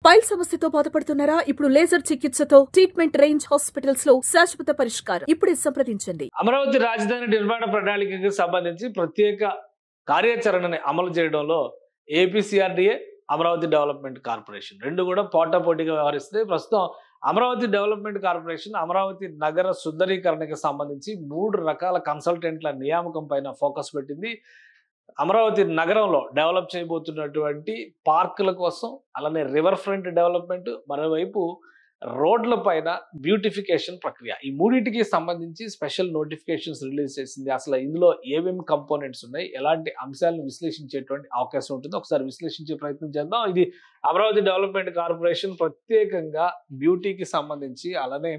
Pile సమస్యతో బాధపడుతున్నారా? ఇప్పుడు లేజర్ చికిత్సతో ట్రీట్మెంట్ రేంజ్ హాస్పిటల్స్ లో శాశ్వత పరిష్కారం. ఇప్పుడే సంప్రదించండి. అమరావతి రాజధాని నిర్మాణ ప్రణాళికకు సంబంధించి ప్రత్యేక కార్యాచరణని అమలు చేయడంలో ఏపీసీఆర్డీఏ, అమరావతి డెవలప్మెంట్ కార్పొరేషన్ రెండు కూడా పోటాపోటీగా వ్యవహరిస్తాయి. ప్రస్తుతం అమరావతి డెవలప్మెంట్ కార్పొరేషన్ అమరావతి నగర సుందరీకరణకి సంబంధించి 3 రకాల కన్సల్టెంట్ల నియామకం పైన ఫోకస్ పెట్టింది. అమరావతి నగరంలో డెవలప్ చేయబోతున్నటువంటి పార్కుల కోసం, అలానే రివర్ ఫ్రంట్ డెవలప్మెంట్, మరోవైపు రోడ్ల పైన బ్యూటిఫికేషన్ ప్రక్రియ, ఈ మూడింటికి సంబంధించి స్పెషల్ నోటిఫికేషన్స్ రిలీజ్ చేసింది. అసలు ఇందులో ఏమేమి కంపోనెంట్స్ ఉన్నాయి, ఎలాంటి అంశాలను విశ్లేషించేటువంటి అవకాశం ఉంటుంది, ఒకసారి విశ్లేషించే ప్రయత్నం చేద్దాం. ఇది అమరావతి డెవలప్మెంట్ కార్పొరేషన్ ప్రత్యేకంగా బ్యూటీకి సంబంధించి, అలానే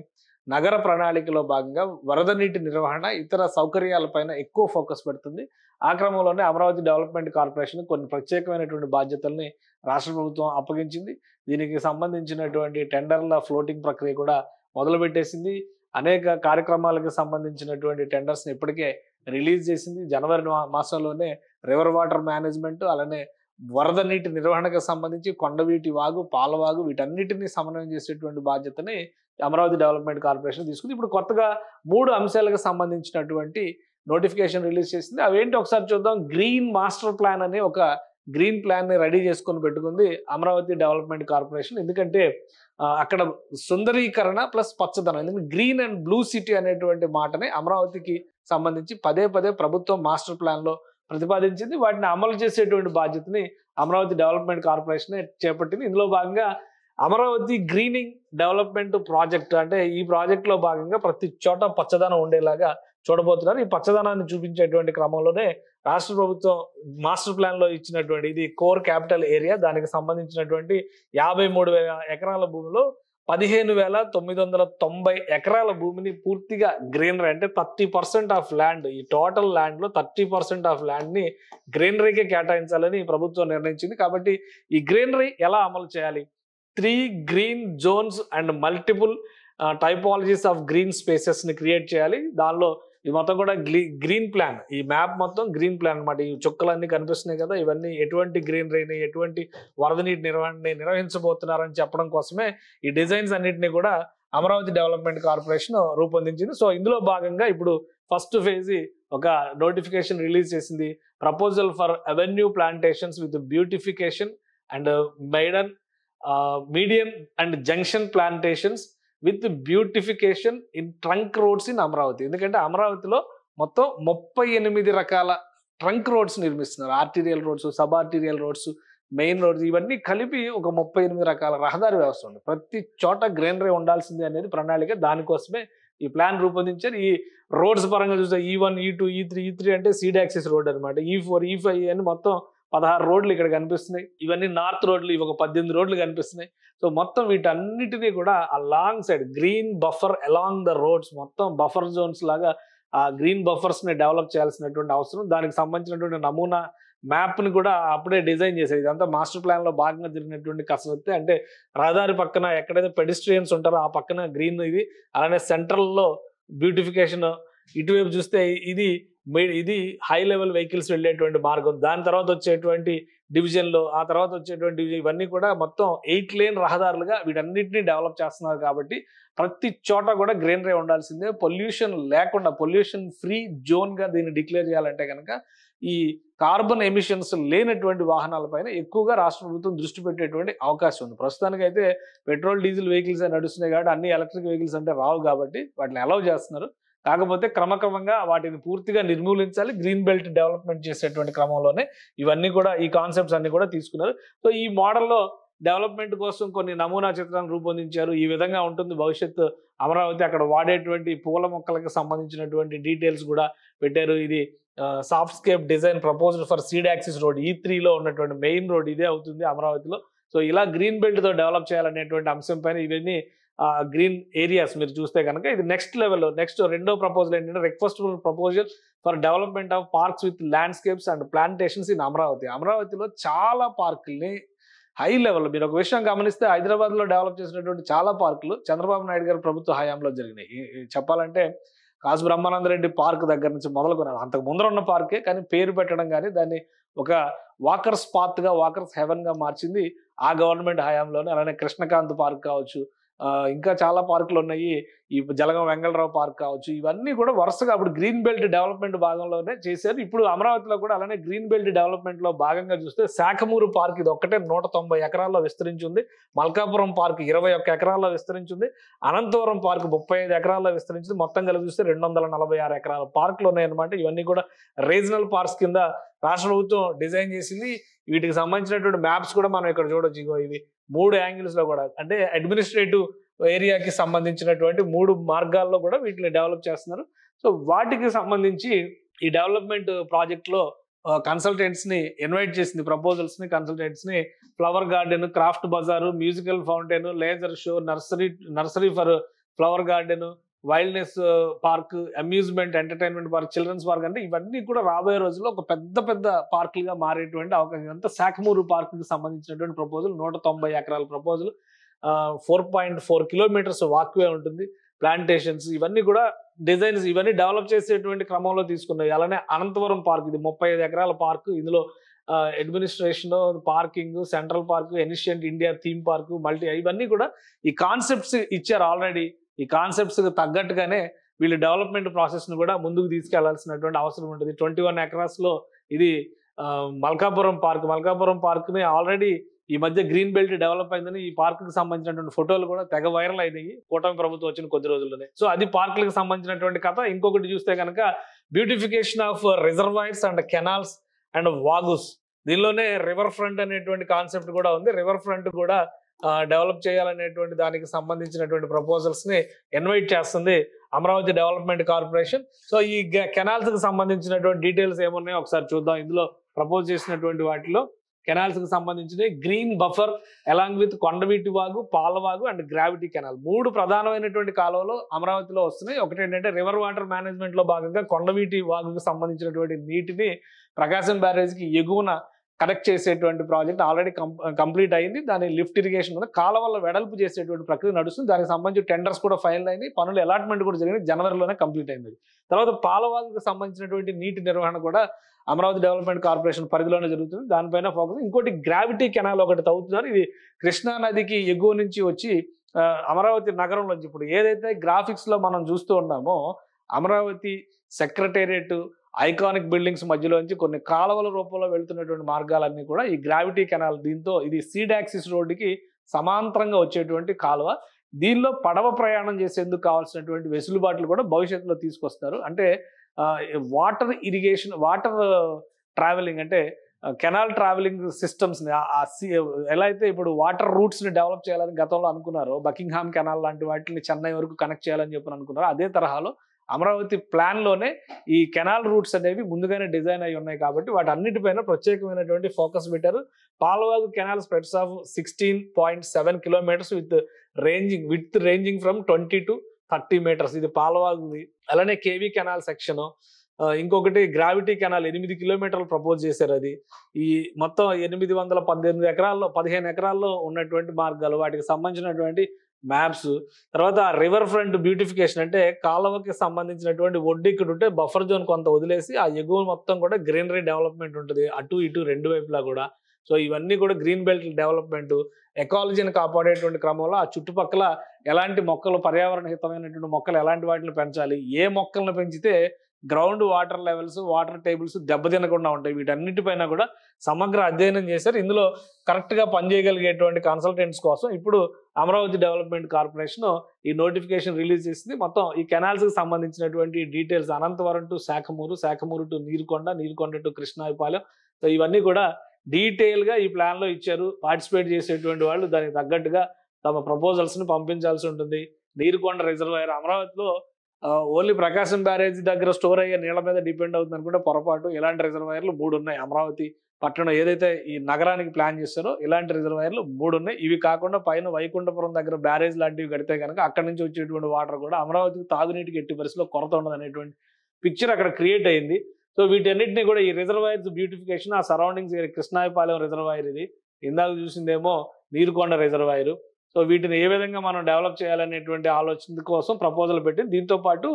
నగర ప్రణాళికలో భాగంగా వరద నీటి నిర్వహణ, ఇతర సౌకర్యాలపైన ఎక్కువ ఫోకస్ పెడుతుంది. ఆ క్రమంలోనే అమరావతి డెవలప్మెంట్ కార్పొరేషన్ కొన్ని ప్రత్యేకమైనటువంటి బాధ్యతల్ని రాష్ట్ర ప్రభుత్వం అప్పగించింది. దీనికి సంబంధించినటువంటి టెండర్ల ఫ్లోటింగ్ ప్రక్రియ కూడా మొదలుపెట్టేసింది. అనేక కార్యక్రమాలకు సంబంధించినటువంటి టెండర్స్ని ఇప్పటికే రిలీజ్ చేసింది. జనవరి మాసంలోనే రివర్ వాటర్ మేనేజ్మెంట్, అలానే వరద నీటి నిర్వహణకు సంబంధించి కొండవీటి వాగు, పాలవాగు, వీటన్నిటిని సమన్వయం చేసేటువంటి బాధ్యతని అమరావతి డెవలప్మెంట్ కార్పొరేషన్ తీసుకుంది. ఇప్పుడు కొత్తగా 3 అంశాలకు సంబంధించినటువంటి నోటిఫికేషన్ రిలీజ్ చేసింది. అవేంటి ఒకసారి చూద్దాం. గ్రీన్ మాస్టర్ ప్లాన్ అనే ఒక గ్రీన్ ప్లాన్ ని రెడీ చేసుకొని పెట్టుకుంది అమరావతి డెవలప్మెంట్ కార్పొరేషన్. ఎందుకంటే అక్కడ సుందరీకరణ ప్లస్ పచ్చదనం, ఎందుకంటే గ్రీన్ అండ్ బ్లూ సిటీ అనేటువంటి మాటని అమరావతికి సంబంధించి పదే పదే ప్రభుత్వం మాస్టర్ ప్లాన్ లో ప్రతిపాదించింది. వాటిని అమలు చేసేటువంటి బాధ్యతని అమరావతి డెవలప్మెంట్ కార్పొరేషన్ చేపట్టింది. ఇందులో భాగంగా అమరావతి గ్రీనింగ్ డెవలప్మెంట్ ప్రాజెక్ట్, అంటే ఈ ప్రాజెక్ట్ లో భాగంగా ప్రతి చోట పచ్చదనం ఉండేలాగా చూడబోతున్నారు. ఈ పచ్చదనాన్ని చూపించేటువంటి క్రమంలోనే రాష్ట్ర ప్రభుత్వం మాస్టర్ ప్లాన్ లో ఇచ్చినటువంటి, ఇది కోర్ క్యాపిటల్ ఏరియా, దానికి సంబంధించినటువంటి 53,000 ఎకరాల భూమిలో 15,990 ఎకరాల భూమిని పూర్తిగా గ్రీనరీ, అంటే 30% ఆఫ్ ల్యాండ్, ఈ టోటల్ ల్యాండ్ లో 30% ఆఫ్ ల్యాండ్ ని గ్రీనరీకే కేటాయించాలని ప్రభుత్వం నిర్ణయించింది. కాబట్టి ఈ గ్రీనరీ ఎలా అమలు చేయాలి? 3 green zones and multiple typologies of green spaces ని క్రియేట్ చేయాలి. దానిలో ఇది మొత్తం కూడా గ్రీన్ ప్లాన్, ఈ మ్యాప్ మొత్తం గ్రీన్ ప్లాన్ అన్నమాట. ఈ చుక్కలన్నీ కనిపిస్తున్నాయి కదా, ఇవన్నీ ఎటువంటి గ్రీనరీని, ఎటువంటి వరద నీటి నిర్వహణని నిర్వహించబోతున్నారని చెప్పడం కోసమే ఈ డిజైన్స్ అన్నింటినీ కూడా అమరావతి డెవలప్మెంట్ కార్పొరేషన్ రూపొందించింది. సో ఇందులో భాగంగా ఇప్పుడు ఫస్ట్ ఫేజ్ ఒక నోటిఫికేషన్ రిలీజ్ చేసింది. Proposal for avenue plantations with beautification and medium and junction plantations with beautification in trunk roads in Amaravati. ఎందుకంటే అమరావతిలో మొత్తం 38 రకాల ట్రంక్ రోడ్స్ నిర్మిస్తున్నారు. Arterial roads, sub arterial roads, main roads, ఇవన్నీ కలిపి ఒక 38 రకాల రహదారి వ్యవస్థ ఉంది. ప్రతి చోట గ్రీనరీ ఉండాల్సింది అనేది ప్రణాళిక. దానికోసమే ఈ ప్లాన్ రూపొందించారు. ఈ రోడ్స్ పరంగా చూస్తే E1, E2, E3 అంటే సీడ్ యాక్సిస్ రోడ్ అనమాట. E4, E5 అని మొత్తం 16 రోడ్లు ఇక్కడ కనిపిస్తున్నాయి. ఇవన్నీ నార్త్ రోడ్లు, ఇవి ఒక 18 రోడ్లు కనిపిస్తున్నాయి. సో మొత్తం వీటన్నిటినీ కూడా along side green buffer along the roads, మొత్తం బఫర్ జోన్స్ లాగా ఆ గ్రీన్ బఫర్స్ ని డెవలప్ చేయాల్సినటువంటి అవసరం. దానికి సంబంధించినటువంటి నమూనా మ్యాప్ ని కూడా అప్పుడే డిజైన్ చేసేది. ఇదంతా మాస్టర్ ప్లాన్ లో భాగంగా జరిగినటువంటి కసరత్తే. అంటే రహదారి పక్కన ఎక్కడైతే పెడిస్ట్రియన్స్ ఉంటారో ఆ పక్కన గ్రీన్, ఇది అలానే సెంట్రల్ లో బ్యూటిఫికేషన్, ఇటువైపు చూస్తే ఇది హై లెవెల్ వెహికల్స్ వెళ్ళేటువంటి మార్గం, దాని తర్వాత వచ్చేటువంటి డివిజన్లో, ఆ తర్వాత వచ్చేటువంటి డివిజన్, ఇవన్నీ కూడా మొత్తం 8 లేన్ రహదారులుగా వీటన్నిటిని డెవలప్ చేస్తున్నారు. కాబట్టి ప్రతి చోట కూడా గ్రీనరీ ఉండాల్సిందే. పొల్యూషన్ లేకుండా, పొల్యూషన్ ఫ్రీ జోన్ గా దీన్ని డిక్లేర్ చేయాలంటే కనుక ఈ కార్బన్ ఎమిషన్స్ లేనటువంటి వాహనాలపైన ఎక్కువగా రాష్ట్ర ప్రభుత్వం దృష్టి పెట్టేటువంటి అవకాశం ఉంది. ప్రస్తుతానికి అయితే పెట్రోల్ డీజిల్ వెహికల్స్ నడుస్తున్నాయి కాబట్టి అన్ని ఎలక్ట్రిక్ వెహికల్స్ అంటే రావు కాబట్టి వాటిని అలౌ చేస్తున్నారు. కాకపోతే క్రమక్రమంగా వాటిని పూర్తిగా నిర్మూలించాలి. గ్రీన్ బెల్ట్ డెవలప్మెంట్ చేసేటువంటి క్రమంలోనే ఇవన్నీ కూడా, ఈ కాన్సెప్ట్స్ అన్ని కూడా తీసుకున్నారు. సో ఈ మోడల్లో డెవలప్మెంట్ కోసం కొన్ని నమూనా చిత్రాలను రూపొందించారు. ఈ విధంగా ఉంటుంది భవిష్యత్తు అమరావతి. అక్కడ వాడేటువంటి పూల మొక్కలకు సంబంధించినటువంటి డీటెయిల్స్ కూడా పెట్టారు. ఇది softscape design proposal for seed axis road, E3లో ఉన్నటువంటి మెయిన్ రోడ్ ఇదే అవుతుంది అమరావతిలో. సో ఇలా గ్రీన్ బెల్ట్ తో డెవలప్ చేయాలనేటువంటి అంశం పైన ఇవన్నీ గ్రీన్ ఏరియాస్ మీరు చూస్తే కనుక ఇది నెక్స్ట్ లెవెల్లో. నెక్స్ట్ రెండో ప్రపోజల్ ఏంటంటే request proposal for development of parks with landscapes and plantations in Amaravati. అమరావతిలో చాలా పార్కుల్ని హై లెవెల్, మీరు ఒక విషయం గమనిస్తే హైదరాబాద్ లో డెవలప్ చేసినటువంటి చాలా పార్కులు చంద్రబాబు నాయుడు గారి ప్రభుత్వ హయాంలో జరిగినాయి. చెప్పాలంటే కాసు బ్రహ్మానందరెడ్డి పార్క్ దగ్గర నుంచి మొదలుకున్నారు. అంతకు ముందర ఉన్న పార్కే, కానీ పేరు పెట్టడం కానీ దాన్ని ఒక వాకర్స్ పాత్ గా, వాకర్స్ హెవెన్ గా మార్చింది ఆ గవర్నమెంట్ హయాంలోనే. అలానే కృష్ణకాంత్ పార్క్ కావచ్చు, ఇంకా చాలా పార్కులు ఉన్నాయి. ఈ జలగం వెంగళరావు పార్క్ కావచ్చు, ఇవన్నీ కూడా వరుసగా అప్పుడు గ్రీన్ బెల్ట్ డెవలప్మెంట్ భాగంలోనే చేశారు. ఇప్పుడు అమరావతిలో కూడా అలానే గ్రీన్ బెల్ట్ డెవలప్మెంట్ లో భాగంగా చూస్తే శాఖమూరు పార్క్ ఇది ఒక్కటే 190 ఎకరాల్లో విస్తరించింది. మల్కాపురం పార్క్ 21 ఎకరాల్లో విస్తరించింది. అనంతపురం పార్క్ 35 ఎకరాల్లో విస్తరించింది. మొత్తం కలిపి చూస్తే 246 ఎకరాల పార్కులు ఉన్నాయన్నమాట. ఇవన్నీ కూడా రీజనల్ పార్క్స్ కింద రాష్ట్ర ప్రభుత్వం డిజైన్ చేసింది. వీటికి సంబంధించినటువంటి మ్యాప్స్ కూడా మనం ఇక్కడ చూడొచ్చు. ఇగో ఇవి 3 యాంగిల్స్ లో కూడా, అంటే అడ్మినిస్ట్రేటివ్ ఏరియాకి సంబంధించినటువంటి 3 మార్గాల్లో కూడా వీటిని డెవలప్ చేస్తున్నారు. సో వాటికి సంబంధించి ఈ డెవలప్మెంట్ ప్రాజెక్ట్ లో కన్సల్టెంట్స్ ని ఇన్వైట్ చేసింది, ప్రపోజల్స్ ని, కన్సల్టెంట్స్ ని. ఫ్లవర్ గార్డెన్, క్రాఫ్ట్ బజారు, musical fountain, laser show, nursery for flower garden, wildness park, amusement entertainment park, children's park, అంటే ఇవన్నీ కూడా రాబోయే రోజుల్లో ఒక పెద్ద పెద్ద పార్కులుగా మారేటువంటి అవకాశం. అంతా శాఖమూరు పార్క్ కి సంబంధించినటువంటి ప్రపోజల్, 190 ఎకరాల ప్రపోజల్, 4.4 కిలోమీటర్స్ వాక్వే ఉంటుంది, ప్లాంటేషన్స్, ఇవన్నీ కూడా డిజైన్స్, ఇవన్నీ డెవలప్ చేసేటువంటి క్రమంలో తీసుకున్నాయి. అలానే అనంతపురం పార్క్, ఇది 35 ఎకరాల పార్క్. ఇందులో administration, parking, central park, ancient India theme park, ఇవన్నీ కూడా ఈ కాన్సెప్ట్స్ ఇచ్చారు ఆల్రెడీ. ఈ కాన్సెప్ట్స్ తగ్గట్టుగానే వీళ్ళు డెవలప్మెంట్ ప్రాసెస్ ను కూడా ముందుకు తీసుకెళ్లాల్సినటువంటి అవసరం ఉంటుంది. 21 ఎకరాస్ లో ఇది మల్కాపురం పార్క్ ని ఆల్రెడీ ఈ మధ్య గ్రీన్ బెల్ట్ డెవలప్ అయిందని ఈ పార్క్ కి సంబంధించినటువంటి ఫోటోలు కూడా తెగ వైరల్ అయినాయి కూటమి ప్రభుత్వం వచ్చిన కొద్ది రోజుల్లోనే. సో అది పార్కులకు సంబంధించినటువంటి కథ. ఇంకొకటి చూస్తే కనుక beautification of reservoirs and canals and వాగుస్. దీనిలోనే రివర్ ఫ్రంట్ అనేటువంటి కాన్సెప్ట్ కూడా ఉంది. రివర్ ఫ్రంట్ కూడా డెవలప్ చేయాలనేటువంటి దానికి సంబంధించినటువంటి ప్రపోజల్స్ ని ఇన్వైట్ చేస్తుంది అమరావతి డెవలప్మెంట్ కార్పొరేషన్. సో ఈ కెనాల్స్ కి సంబంధించినటువంటి డీటెయిల్స్ ఏమున్నాయో ఒకసారి చూద్దాం. ఇందులో ప్రపోజ్ చేసినటువంటి వాటిలో కెనాల్స్ కి సంబంధించిన green buffer along with Kondaveeti Vagu, Palavagu and gravity canal, 3 ప్రధానమైనటువంటి కాలువలు అమరావతిలో వస్తున్నాయి. ఒకటి ఏంటంటే రివర్ వాటర్ మేనేజ్మెంట్ లో భాగంగా కొండవీటి వాగుకు సంబంధించినటువంటి నీటిని ప్రకాశం బ్యారేజ్ కి ఎగువన కనెక్ట్ చేసేటువంటి ప్రాజెక్ట్ ఆల్రెడీ కంప్లీట్ అయింది. దాని లిఫ్ట్ ఇరిగేషన్ కూడా కాలువల వెడల్పు చేసేటువంటి ప్రక్రియ నడుస్తుంది. దానికి సంబంధించి టెండర్స్ కూడా ఫైనల్ అయింది, పనులు అలాట్మెంట్ కూడా జరిగింది, జనవరిలోనే కంప్లీట్ అయింది. తర్వాత పాలవాగుకు సంబంధించినటువంటి నీటి నిర్వహణ కూడా అమరావతి డెవలప్మెంట్ కార్పొరేషన్ పరిధిలోనే జరుగుతుంది. దానిపైన ఫోకస్. ఇంకోటి గ్రావిటీ కెనాల్ ఒకటి తవ్వుతున్నారు. ఇది కృష్ణా నదికి ఎగువ నుంచి వచ్చి అమరావతి నగరంలోంచి, ఇప్పుడు ఏదైతే గ్రాఫిక్స్ లో మనం చూస్తూ ఉన్నామో అమరావతి సెక్రటేరియట్ ఐకానిక్ బిల్డింగ్స్ మధ్యలోంచి కొన్ని కాలువల రూపంలో వెళ్తున్నటువంటి మార్గాలన్నీ కూడా ఈ గ్రావిటీ కెనాల్. దీంతో ఇది సీడ్ యాక్సిస్ రోడ్డుకి సమాంతరంగా వచ్చేటువంటి కాలువ. దీనిలో పడవ ప్రయాణం చేసేందుకు కావాల్సినటువంటి వెసులుబాట్లు కూడా భవిష్యత్తులో తీసుకొస్తారు. అంటే వాటర్ ఇరిగేషన్, వాటర్ ట్రావెలింగ్, అంటే కెనాల్ ట్రావెలింగ్ సిస్టమ్స్ ని ఎలా అయితే ఇప్పుడు వాటర్ రూట్స్ ని డెవలప్ చేయాలని గతంలో అనుకున్నారో, బకింగ్హామ్ కెనాల్ లాంటి వాటిని చెన్నై వరకు కనెక్ట్ చేయాలని చెప్పి అనుకున్నారో, అదే తరహాలో అమరావతి ప్లాన్ లోనే ఈ కెనాల్ రూట్స్ అనేవి ముందుగానే డిజైన్ అయి ఉన్నాయి కాబట్టి వాటి అన్నిటిపైన ప్రత్యేకమైనటువంటి ఫోకస్ పెట్టారు. Palavagu canal spreads of 16.7 kilometres with ranging from 20 to 30 metres. ఇది పాలవాగుది. అలానే కేవీ కెనాల్ సెక్షన్. ఇంకొకటి గ్రావిటీ కెనాల్ 8 కిలోమీటర్లు ప్రపోజ్ చేశారు. అది ఈ మొత్తం 15 ఎకరాల్లో ఉన్నటువంటి మార్గాలు, వాటికి సంబంధించినటువంటి మ్యాప్స్. తర్వాత రివర్ ఫ్రంట్ బ్యూటిఫికేషన్, అంటే కాలువకి సంబంధించినటువంటి ఒడ్డు ఇక్కడ ఉంటే బఫర్ జోన్ కొంత వదిలేసి ఆ ఎగువ మొత్తం కూడా గ్రీనరీ డెవలప్మెంట్ ఉంటుంది, అటు ఇటు 2 వైపులా కూడా. సో ఇవన్నీ కూడా గ్రీన్ బెల్ట్ డెవలప్మెంట్, ఎకాలజీని కాపాడేటువంటి క్రమంలో ఆ చుట్టుపక్కల ఎలాంటి మొక్కలు, పర్యావరణ హితమైనటువంటి మొక్కలు ఎలాంటి వాటిని పెంచాలి, ఏ మొక్కలను పెంచితే groundwater levels, water tables దెబ్బతినకుండా ఉంటాయి, వీటన్నిటిపైన కూడా సమగ్ర అధ్యయనం చేశారు. ఇందులో కరెక్ట్ గా పనిచేయగలిగేటువంటి కన్సల్టెంట్స్ కోసం ఇప్పుడు అమరావతి డెవలప్మెంట్ కార్పొరేషన్ ఈ నోటిఫికేషన్ రిలీజ్ చేసింది. మొత్తం ఈ కెనాల్స్ కి సంబంధించినటువంటి details Anantavaram to Sakhamuru to Neerukonda to Krishnayapalem. So ఇవన్నీ కూడా డీటెయిల్ గా ఈ ప్లాన్ లో ఇచ్చారు. పార్టిసిపేట్ చేసేటువంటి వాళ్ళు దానికి తగ్గట్టుగా తమ ప్రపోజల్స్ ని పంపించాల్సి ఉంటుంది. నీరుకొండ రిజర్వాయర్ అమరావతిలో ఓన్లీ ప్రకాశం బ్యారేజ్ దగ్గర స్టోర్ అయ్యే నీళ్ల మీద డిపెండ్ అవుతుంది అనుకుంటే పొరపాటు. ఇలాంటి రిజర్వాయర్లు 3 ఉన్నాయి. అమరావతి పట్టణం ఏదైతే ఈ నగరానికి ప్లాన్ చేస్తారో ఇలాంటి రిజర్వాయర్లు 3 ఉన్నాయి. ఇవి కాకుండా పైన వైకుంఠపురం దగ్గర బ్యారేజ్ లాంటివి కడితే కనుక అక్కడి నుంచి వచ్చేటువంటి వాటర్ కూడా అమరావతికి తాగునీటికి ఎట్టి పరిస్థితిలో కొరత ఉండదు అనేటువంటి పిక్చర్ అక్కడ క్రియేట్ అయింది. సో వీటన్నిటిని కూడా ఈ రిజర్వాయర్స్ బ్యూటిఫికేషన్, ఆ సరౌండింగ్స్, కృష్ణాయపాలెం రిజర్వాయర్, ఇది ఇందాక చూసిందేమో నీరుకొండ రిజర్వాయర్. సో వీటిని ఏ విధంగా మనం డెవలప్ చేయాలనేటువంటి ఆలోచన కోసం ప్రపోజల్ పెట్టింది. దీంతో పాటు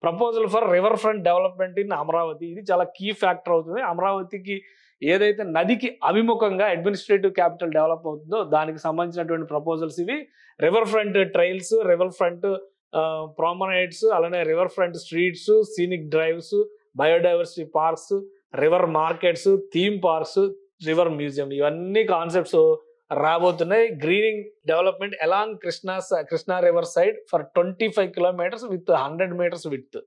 proposal for river front development in Amaravati, ఇది చాలా కీ ఫ్యాక్టర్ అవుతుంది. అమరావతికి ఏదైతే నదికి అభిముఖంగా అడ్మినిస్ట్రేటివ్ క్యాపిటల్ డెవలప్ అవుతుందో దానికి సంబంధించినటువంటి ప్రపోజల్స్ ఇవి. Riverfront trails, riverfront promenades, అలానే riverfront streets, scenic drives, biodiversity parks, river markets, theme parks, river museum, ఇవన్నీ కాన్సెప్ట్స్ రాబోతున్నాయి. Greening development along Krishna riverside for 25 kilometres with 100 metres width.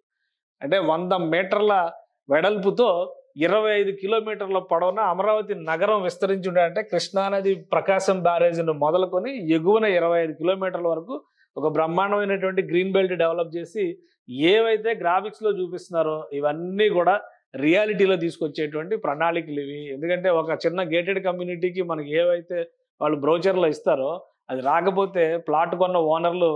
అంటే 100 మీటర్ల వెడల్పుతో 25 కిలోమీటర్ల పొడవున అమరావతి నగరం విస్తరించి ఉండాలంటే కృష్ణానది ప్రకాశం బ్యారేజ్ను మొదలుకొని ఎగువన 25 కిలోమీటర్ల వరకు ఒక బ్రహ్మాండమైనటువంటి గ్రీన్ బెల్ట్ డెవలప్ చేసి ఏవైతే గ్రాఫిక్స్ లో చూపిస్తున్నారో ఇవన్నీ కూడా రియాలిటీలో తీసుకొచ్చేటువంటి ప్రణాళికలు ఇవి. ఎందుకంటే ఒక చిన్న గేటెడ్ కమ్యూనిటీకి మనకి ఏవైతే వాళ్ళు బ్రోచర్లో ఇస్తారో అది రాకపోతే ప్లాట్ కొన్న ఓనర్లు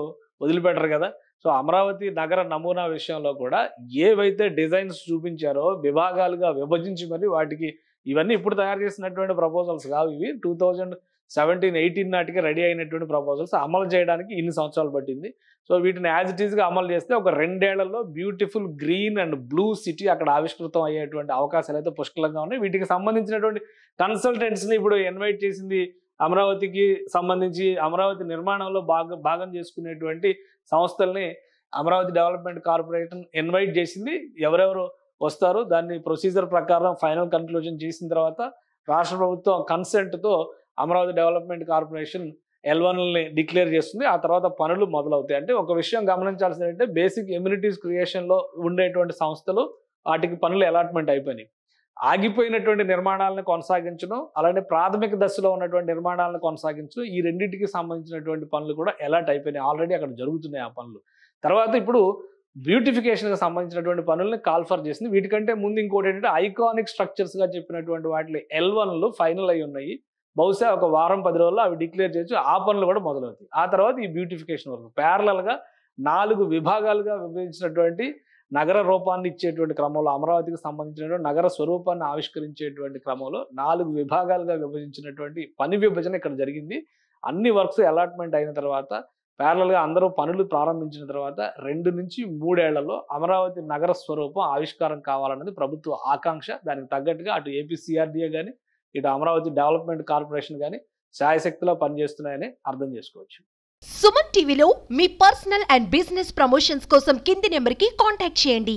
వదిలిపెట్టరు కదా. సో అమరావతి నగర నమూనా విషయంలో కూడా ఏవైతే డిజైన్స్ చూపించారో విభాగాలుగా విభజించి మరి వాటికి ఇవన్నీ ఇప్పుడు తయారు చేసినటువంటి ప్రపోజల్స్ కావు. ఇవి 2017-18 నాటికి రెడీ అయినటువంటి ప్రపోజల్స్. అమలు చేయడానికి ఇన్ని సంవత్సరాలు పట్టింది. సో వీటిని యాజ్ ఇట్ ఈస్గా అమలు చేస్తే ఒక 2 ఏళ్లలో beautiful green and blue city అక్కడ ఆవిష్కృతం అయ్యేటువంటి అవకాశాలు అయితే పుష్కలంగా ఉన్నాయి. వీటికి సంబంధించినటువంటి కన్సల్టెంట్స్ని ఇప్పుడు ఇన్వైట్ చేసింది అమరావతికి సంబంధించి అమరావతి నిర్మాణంలో భాగం చేసుకునేటువంటి సంస్థల్ని అమరావతి డెవలప్మెంట్ కార్పొరేషన్ ఇన్వైట్ చేసింది. ఎవరెవరు వస్తారు దాన్ని ప్రొసీజర్ ప్రకారం ఫైనల్ కన్క్లూజన్ చేసిన తర్వాత రాష్ట్ర ప్రభుత్వం కన్సెంట్తో అమరావతి డెవలప్మెంట్ కార్పొరేషన్ L1ని డిక్లేర్ చేస్తుంది. ఆ తర్వాత పనులు మొదలవుతాయి. అంటే ఒక విషయం గమనించాల్సింది ఏంటంటే బేసిక్ ఎమ్యూనిటీస్ క్రియేషన్లో ఉండేటువంటి సంస్థలు వాటికి పనులు అలాట్మెంట్ అయిపోయినాయి. ఆగిపోయినటువంటి నిర్మాణాలను కొనసాగించడం, అలానే ప్రాథమిక దశలో ఉన్నటువంటి నిర్మాణాలను కొనసాగించడం, ఈ రెండింటికి సంబంధించినటువంటి పనులు కూడా అలాట్ అయిపోయినాయి. ఆల్రెడీ అక్కడ జరుగుతున్నాయి ఆ పనులు. తర్వాత ఇప్పుడు బ్యూటిఫికేషన్కి సంబంధించినటువంటి పనుల్ని కాల్ఫర్ చేసింది. వీటికంటే ముందు ఇంకోటి ఏంటంటే ఐకానిక్ స్ట్రక్చర్స్గా చెప్పినటువంటి వాటిలో L1లు ఫైనల్ అయి ఉన్నాయి. బహుశా ఒక వారం 10 రోజుల్లో అవి డిక్లేర్ చేయొచ్చు. ఆ పనులు కూడా మొదలవుతాయి. ఆ తర్వాత ఈ బ్యూటిఫికేషన్ వరకు ప్యారలల్గా 4 విభాగాలుగా విభజించినటువంటి నగర రూపాన్ని ఇచ్చేటువంటి క్రమంలో అమరావతికి సంబంధించినటువంటి నగర స్వరూపాన్ని ఆవిష్కరించేటువంటి క్రమంలో 4 విభాగాలుగా విభజించినటువంటి పని విభజన ఇక్కడ జరిగింది. అన్ని వర్క్స్ అలాట్మెంట్ అయిన తర్వాత ప్యారలల్గా అందరూ పనులు ప్రారంభించిన తర్వాత 2 నుంచి 3 ఏళ్లలో అమరావతి నగర స్వరూపం ఆవిష్కారం కావాలన్నది ప్రభుత్వ ఆకాంక్ష. దానికి తగ్గట్టుగా అటు ఏపీ CRDA కానీ ఇటు అమరావతి డెవలప్మెంట్ కార్పొరేషన్ కానీ శాయశక్తిలో పనిచేస్తున్నాయని అర్థం చేసుకోవచ్చు. సుమన్ టీవీలో మీ పర్సనల్ అండ్ బిజినెస్ ప్రమోషన్స్ కోసం కింది నెంబర్కి కాంటాక్ట్ చేయండి.